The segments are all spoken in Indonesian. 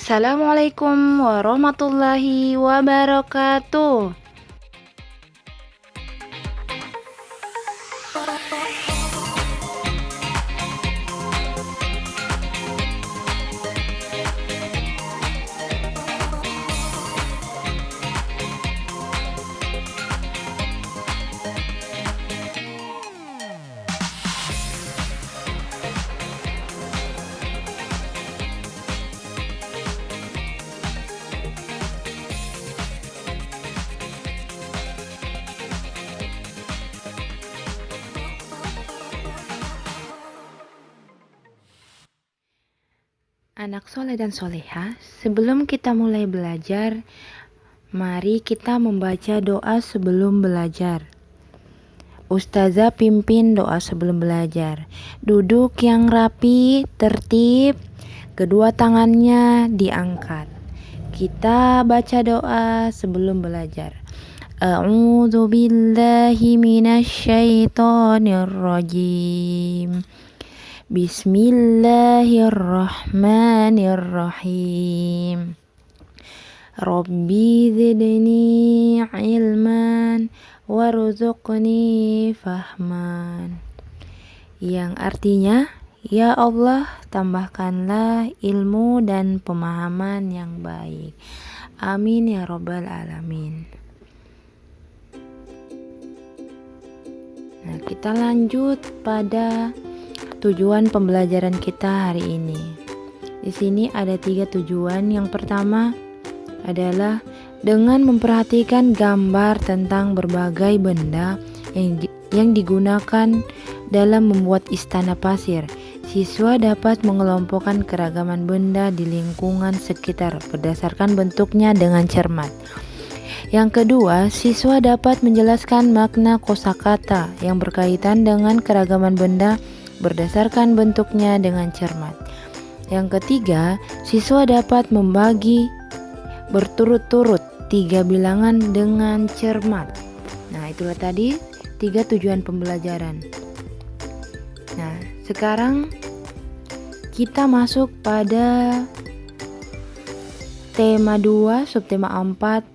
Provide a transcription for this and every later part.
Assalamualaikum warahmatullahi wabarakatuh. Anak soleh dan soleha, sebelum kita mulai belajar, mari kita membaca doa sebelum belajar. Ustazah pimpin doa sebelum belajar. Duduk yang rapi, tertib, kedua tangannya diangkat. Kita baca doa sebelum belajar. A'udzu billahi minasyaitonir rajim. Bismillahirrahmanirrahim. Rabbi zidni ilman warzuqni fahman. Yang artinya, ya Allah, tambahkanlah ilmu dan pemahaman yang baik. Amin ya rabbal alamin. Nah, kita lanjut pada tujuan pembelajaran kita hari ini. Di sini ada 3 tujuan. Yang pertama adalah dengan memperhatikan gambar tentang berbagai benda yang digunakan dalam membuat istana pasir. Siswa dapat mengelompokkan keragaman benda di lingkungan sekitar berdasarkan bentuknya dengan cermat. Yang kedua, siswa dapat menjelaskan makna kosakata yang berkaitan dengan keragaman benda berdasarkan bentuknya dengan cermat. Yang ketiga, siswa dapat membagi berturut-turut 3 bilangan dengan cermat. Nah, itulah tadi 3 tujuan pembelajaran. Nah, sekarang kita masuk pada tema 2, subtema 4,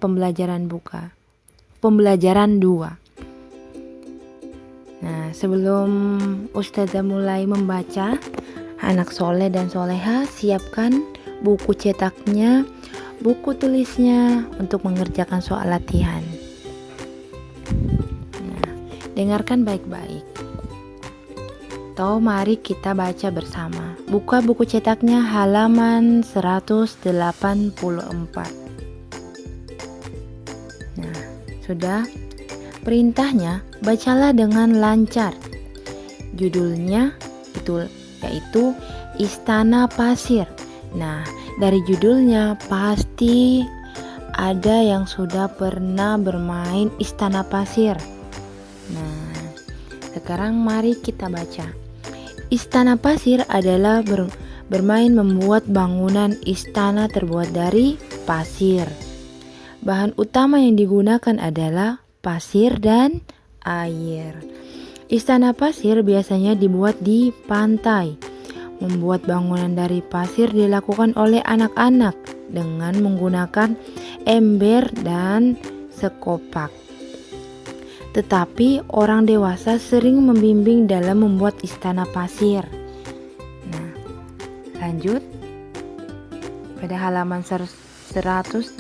pembelajaran 2. Nah, sebelum Ustazah mulai membaca, anak soleh dan soleha siapkan buku cetaknya, buku tulisnya untuk mengerjakan soal latihan. Nah, dengarkan baik-baik. Mari kita baca bersama. Buka buku cetaknya halaman 184. Nah, sudah? Perintahnya, bacalah dengan lancar. Judulnya yaitu Istana Pasir. Nah, dari judulnya pasti ada yang sudah pernah bermain Istana Pasir. Nah, sekarang mari kita baca. Istana pasir adalah bermain membuat bangunan istana terbuat dari pasir. Bahan utama yang digunakan adalah pasir dan air. Istana pasir biasanya dibuat di pantai. Membuat bangunan dari pasir dilakukan oleh anak-anak dengan menggunakan ember dan sekopak. Tetapi orang dewasa sering membimbing dalam membuat istana pasir. Nah, lanjut pada halaman 185.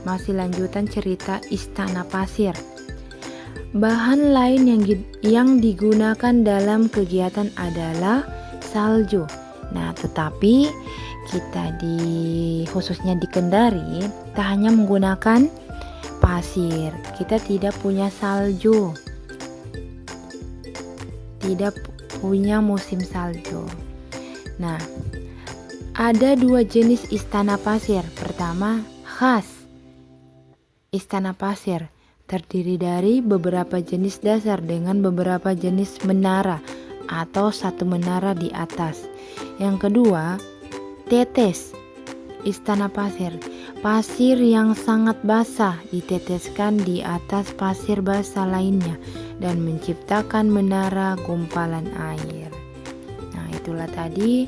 Masih lanjutan cerita Istana Pasir. Bahan lain yang digunakan dalam kegiatan adalah salju. Nah, tetapi kita khususnya di Kendari, tak hanya menggunakan pasir. Kita tidak punya salju. Tidak punya musim salju. Nah, ada 2 jenis istana pasir. Pertama, khas. Istana pasir terdiri dari beberapa jenis dasar dengan beberapa jenis menara atau satu menara di atas. Yang kedua, tetes. Istana pasir. Pasir yang sangat basah diteteskan di atas pasir basah lainnya dan menciptakan menara gumpalan air. Nah, itulah tadi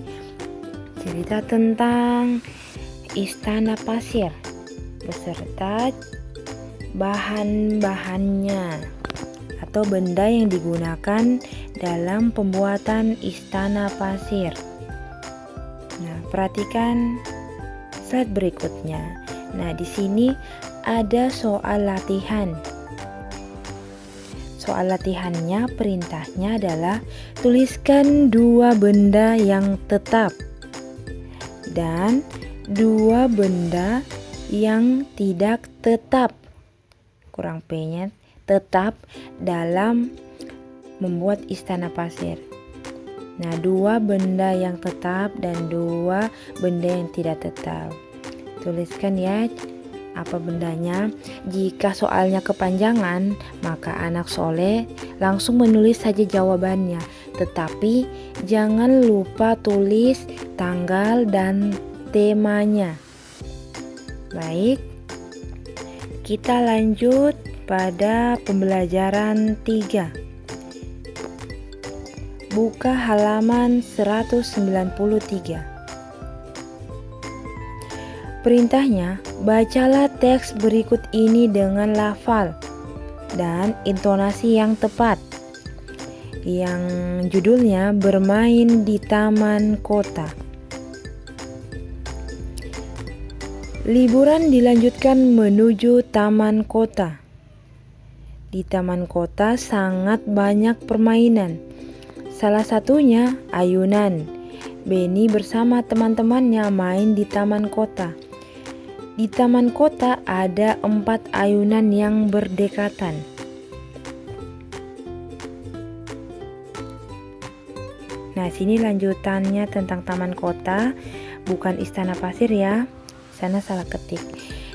cerita tentang istana pasir beserta bahan-bahannya atau benda yang digunakan dalam pembuatan istana pasir. Nah, perhatikan slide berikutnya. Nah, di sini ada soal latihan. Soal latihannya, perintahnya adalah tuliskan 2 benda yang tetap dan 2 benda yang tidak tetap. Kurang P-nya, tetap dalam membuat istana pasir. Nah, 2 benda yang tetap dan 2 benda yang tidak tetap. Tuliskan ya apa bendanya. Jika soalnya kepanjangan, maka anak soleh langsung menulis saja jawabannya. Tetapi jangan lupa tulis tanggal dan temanya. Baik, kita lanjut pada pembelajaran 3. Buka halaman 193. Perintahnya, bacalah teks berikut ini dengan lafal dan intonasi yang tepat. Yang judulnya bermain di taman kota. Liburan dilanjutkan menuju taman kota. Di taman kota sangat banyak permainan. Salah satunya ayunan. Benny bersama teman-temannya main di taman kota. Di taman kota ada 4 ayunan yang berdekatan. Nah, sini lanjutannya tentang taman kota, bukan istana pasir ya. Sana salah ketik.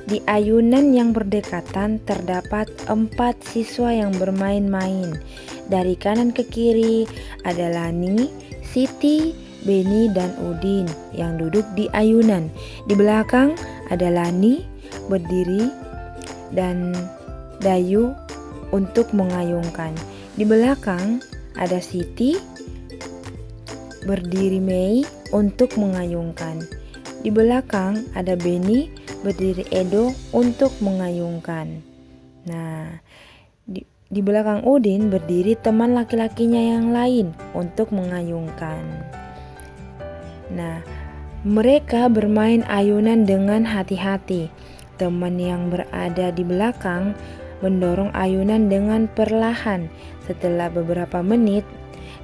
Di ayunan yang berdekatan terdapat 4 siswa yang bermain-main. Dari kanan ke kiri ada Lani, Siti, Benny, dan Udin yang duduk di ayunan. Di belakang ada Lani berdiri dan Dayu untuk mengayunkan. Di belakang ada Siti berdiri Mei untuk mengayunkan. Di belakang ada Benny berdiri Edo untuk mengayunkan. Nah, di belakang Udin berdiri teman laki-lakinya yang lain untuk mengayunkan. Nah, mereka bermain ayunan dengan hati-hati. Teman yang berada di belakang mendorong ayunan dengan perlahan. Setelah beberapa menit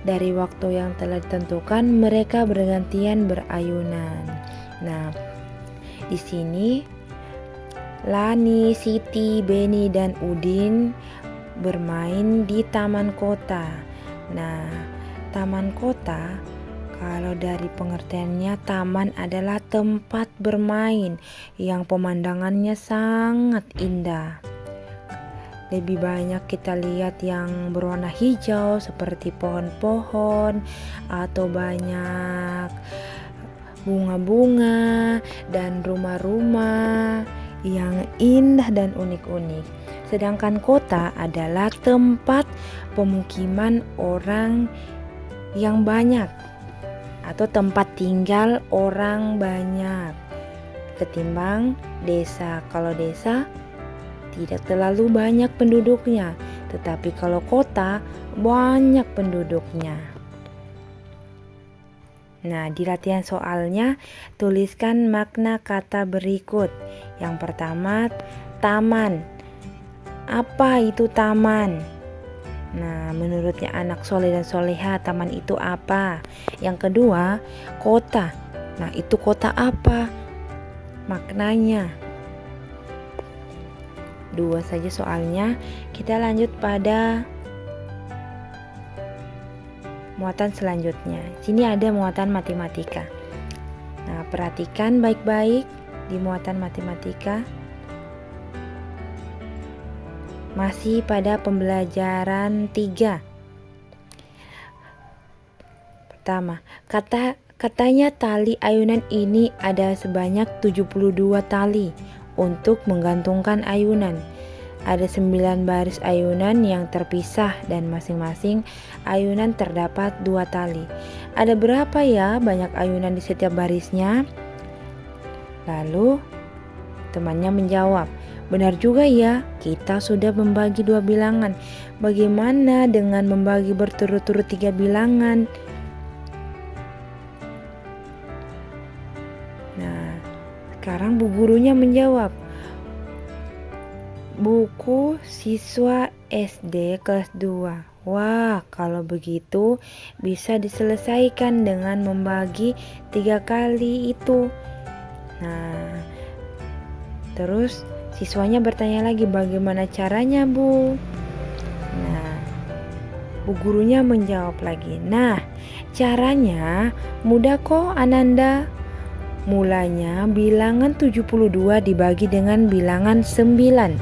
dari waktu yang telah ditentukan, mereka bergantian berayunan. Nah, di sini Lani, Siti, Benny, dan Udin bermain di taman kota. Nah, taman kota, kalau dari pengertiannya, taman adalah tempat bermain yang pemandangannya sangat indah. Lebih banyak kita lihat yang berwarna hijau seperti pohon-pohon atau banyak bunga-bunga dan rumah-rumah yang indah dan unik-unik. Sedangkan kota adalah tempat pemukiman orang yang banyak atau tempat tinggal orang banyak ketimbang desa. Kalau desa tidak terlalu banyak penduduknya, tetapi kalau kota banyak penduduknya. Nah, di latihan soalnya tuliskan makna kata berikut. Yang pertama, taman. Apa itu taman? Nah, menurutnya anak soleh dan soleha, taman itu apa? Yang kedua, kota. Nah, itu kota apa? Maknanya. 2 saja soalnya. Kita lanjut pada muatan selanjutnya. Sini ada muatan matematika. Nah, perhatikan baik-baik di muatan matematika. Masih pada pembelajaran 3. Pertama, katanya tali ayunan ini ada sebanyak 72 tali untuk menggantungkan ayunan. ada 9 baris ayunan yang terpisah dan masing-masing ayunan terdapat 2 tali. Ada berapa ya banyak ayunan di setiap barisnya? Lalu temannya menjawab, benar juga ya, kita sudah membagi 2 bilangan. Bagaimana dengan membagi berturut-turut 3 bilangan? Nah, sekarang bu gurunya menjawab, buku siswa SD kelas 2. Wah, kalau begitu bisa diselesaikan dengan membagi 3 kali itu. Nah, terus siswanya bertanya lagi, bagaimana caranya, Bu? Nah, bu gurunya menjawab lagi, nah, caranya mudah kok, Ananda. Mulanya bilangan 72 dibagi dengan bilangan 9.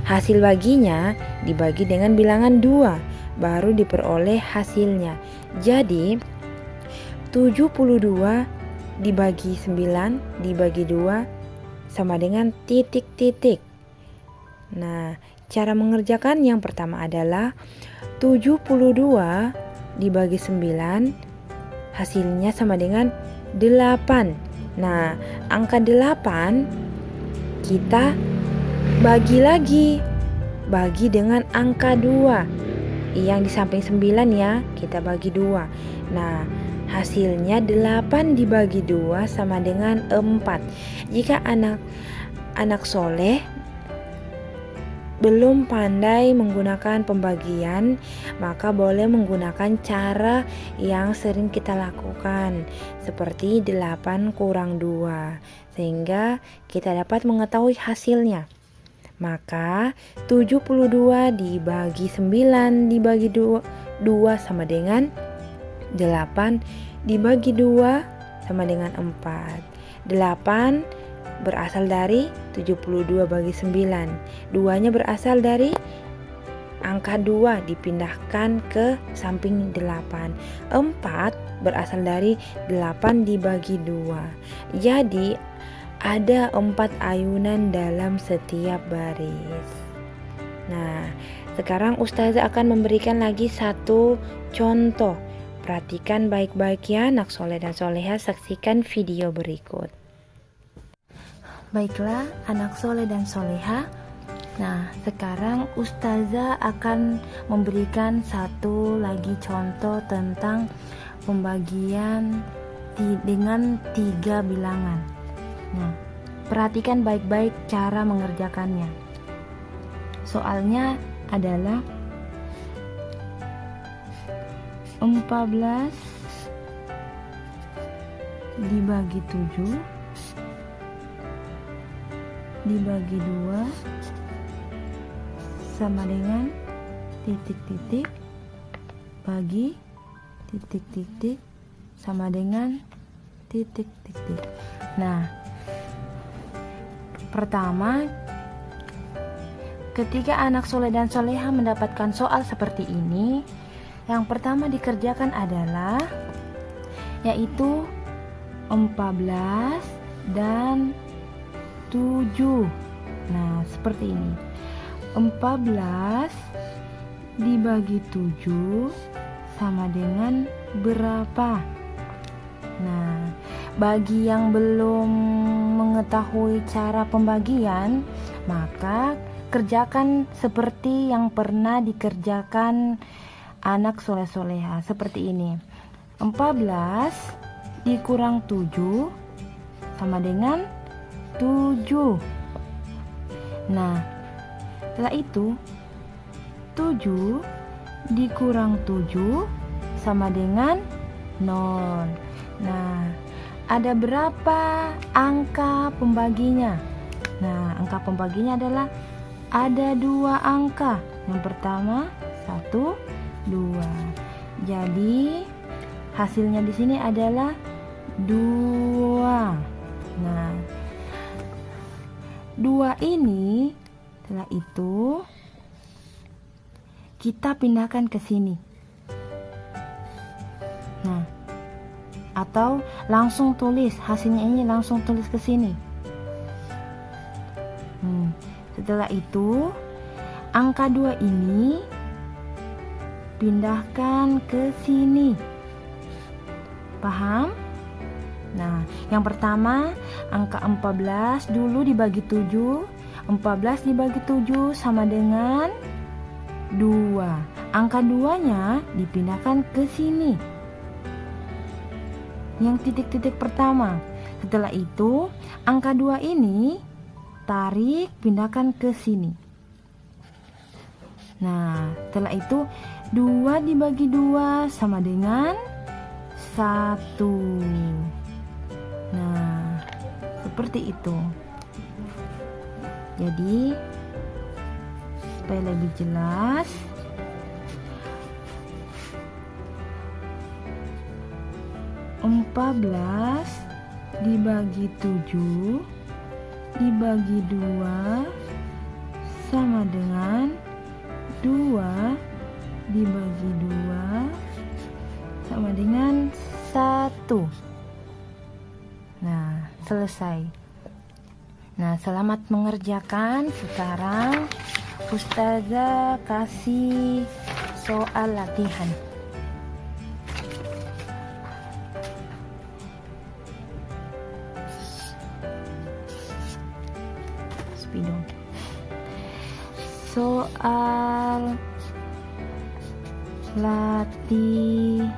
Hasil baginya dibagi dengan bilangan 2, baru diperoleh hasilnya. Jadi 72 dibagi 9 dibagi 2 sama dengan titik-titik. Nah, cara mengerjakan yang pertama adalah 72 dibagi 9 hasilnya sama dengan 8. Nah, angka 8 kita bagi lagi. Bagi dengan angka 2. Yang di samping 9 ya, kita bagi 2. Nah, hasilnya 8 dibagi 2 sama dengan 4. Jika anak soleh belum pandai menggunakan pembagian, maka boleh menggunakan cara yang sering kita lakukan, seperti 8 kurang 2, sehingga kita dapat mengetahui hasilnya. Maka 72 dibagi 9 dibagi 2 sama dengan 8 dibagi 2 sama dengan 4. 8 berasal dari 72 bagi 9. 2-nya berasal dari angka 2 dipindahkan ke samping 8. 4 berasal dari 8 dibagi 2. Jadi ada 4 ayunan dalam setiap baris. Nah, sekarang Ustazah akan memberikan lagi satu contoh. Perhatikan baik-baik ya anak soleh dan soleha, saksikan video berikut. Baiklah anak soleh dan soleha, nah sekarang Ustazah akan memberikan satu lagi contoh tentang pembagian dengan 3 bilangan. Nah, perhatikan baik-baik cara mengerjakannya. Soalnya adalah 14 dibagi 7 dibagi 2 sama dengan titik-titik bagi titik-titik sama dengan titik-titik. Nah, pertama, ketika anak soleh dan soleha mendapatkan soal seperti ini, yang pertama dikerjakan adalah yaitu 14 dan 7. Nah, seperti ini. 14 dibagi 7 sama dengan berapa? Nah, bagi yang belum mengetahui cara pembagian, maka kerjakan seperti yang pernah dikerjakan anak soleh-soleha, seperti ini. 14 dikurang 7 sama dengan 7. Nah, setelah itu 7 dikurang 7 sama dengan 0. Nah, ada berapa angka pembaginya? Nah, angka pembaginya adalah ada 2 angka. Yang pertama 1, 2. Jadi hasilnya di sini adalah 2. Nah, 2 ini setelah itu kita pindahkan ke sini. Nah, atau langsung tulis hasilnya ini, langsung tulis ke sini. Setelah itu angka 2 ini pindahkan ke sini. Paham? Nah, yang pertama angka 14 dulu dibagi 7. 14 dibagi 7 sama dengan 2. Angka 2-nya dipindahkan ke sini. Yang titik-titik pertama. Setelah itu, angka 2 ini tarik, pindahkan ke sini. Nah, setelah itu 2 dibagi 2 sama dengan 1. Nah, seperti itu. Jadi, supaya lebih jelas, empat belas dibagi 7 dibagi 2 sama dengan 2 dibagi 2 sama dengan 1. Nah, selesai. Nah, selamat mengerjakan. Sekarang Ustazah kasih soal latihan. Spidol. Soal latihan.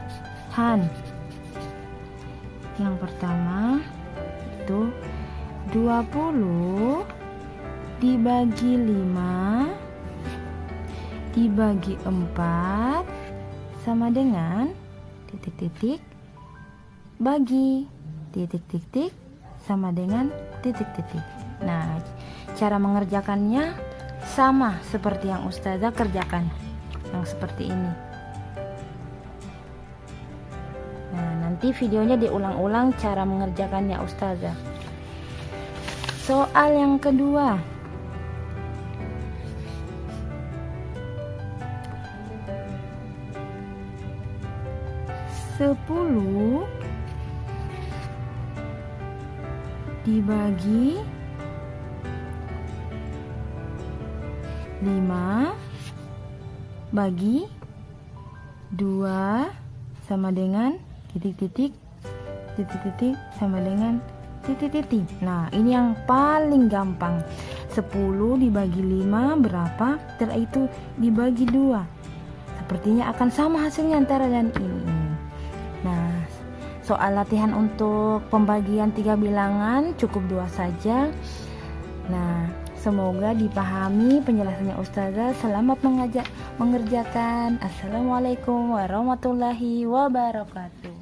Yang pertama itu 20 dibagi 5 dibagi 4 sama dengan titik-titik bagi titik-titik sama dengan titik-titik. Nah, cara mengerjakannya sama seperti yang Ustazah kerjakan, yang seperti ini. Nah, nanti videonya diulang-ulang cara mengerjakannya Ustazah. Soal yang kedua. Sepuluh dibagi 5 bagi 2 sama dengan titik-titik titik-titik sama dengan titik-titik. Nah, ini yang paling gampang. 10 dibagi 5 berapa? Setelah itu dibagi 2. Sepertinya akan sama hasilnya antara dan ini. Nah, soal latihan untuk pembagian 3 bilangan cukup 2 saja. Nah, semoga dipahami penjelasannya Ustazah. Selamat mengerjakan. Assalamualaikum warahmatullahi wabarakatuh.